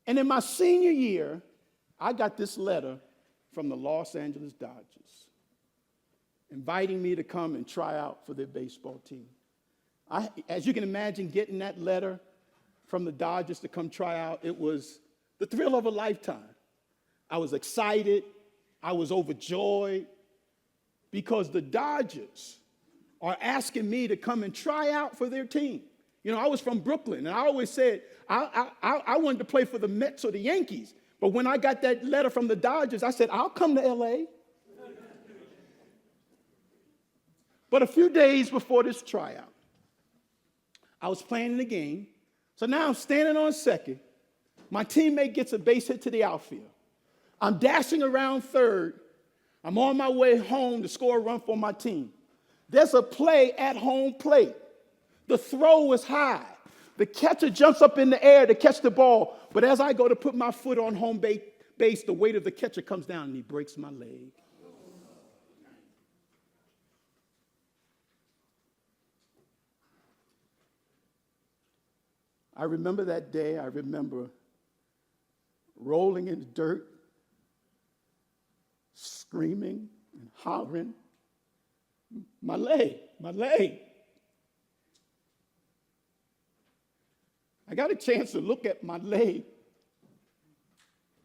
And in my senior year, I got this letter from the Los Angeles Dodgers inviting me to come and try out for their baseball team. As you can imagine, getting that letter from the Dodgers to come try out, it was the thrill of a lifetime. I was excited. I was overjoyed because the Dodgers are asking me to come and try out for their team. You know, I was from Brooklyn, and I always said I wanted to play for the Mets or the Yankees. But when I got that letter from the Dodgers, I said, I'll come to L.A. But a few days before this tryout, I was playing in the game. So now I'm standing on second. My teammate gets a base hit to the outfield. I'm dashing around third. I'm on my way home to score a run for my team. There's a play at home plate. The throw was high. The catcher jumps up in the air to catch the ball, but as I go to put my foot on home base, the weight of the catcher comes down and he breaks my leg. I remember that day. I remember rolling in the dirt, screaming and hollering, my leg, my leg. I got a chance to look at my leg,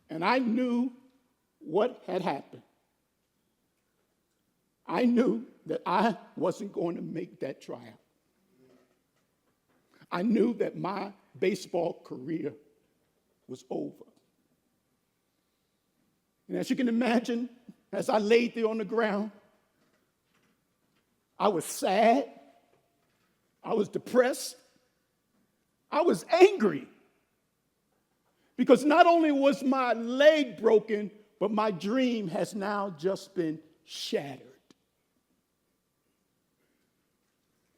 and I knew what had happened. I knew that I wasn't going to make that tryout. I knew that my baseball career was over. And as you can imagine, as I laid there on the ground, I was sad, I was depressed, I was angry. Because not only was my leg broken, but my dream has now just been shattered.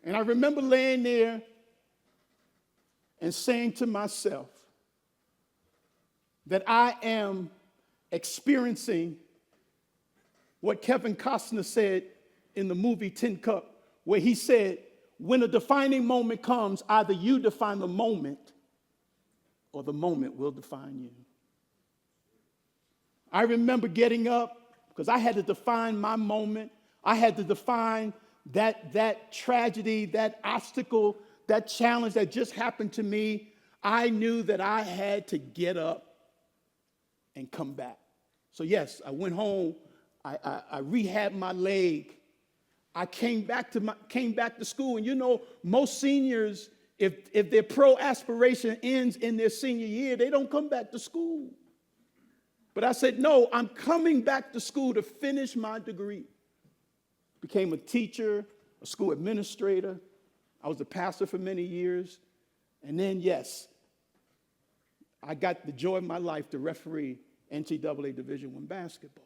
And I remember laying there and saying to myself that I am experiencing what Kevin Costner said in the movie Tin Cup, where he said, when a defining moment comes, either you define the moment or the moment will define you. I remember getting up because I had to define my moment. I had to define that tragedy, that obstacle, that challenge that just happened to me. I knew that I had to get up and come back. So yes, I went home. I rehabbed my leg. I came back to school. And you know, most seniors, if their pro aspiration ends in their senior year, they don't come back to school. But I said, no, I'm coming back to school to finish my degree. Became a teacher, a school administrator. I was a pastor for many years. And then, yes, I got the joy of my life to referee NCAA Division I basketball.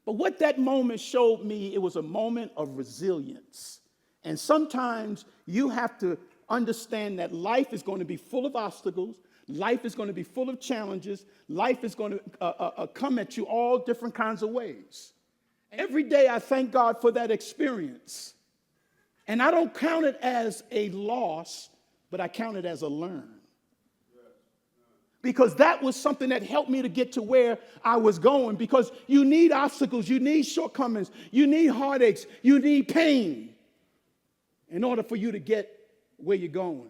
But what that moment showed me, it was a moment of resilience. And sometimes you have to understand that life is going to be full of obstacles. Life is going to be full of challenges. Life is going to come at you all different kinds of ways. Every day I thank God for that experience. And I don't count it as a loss, but I count it as a learn. Because that was something that helped me to get to where I was going. Because you need obstacles, you need shortcomings, you need heartaches, you need pain in order for you to get where you're going.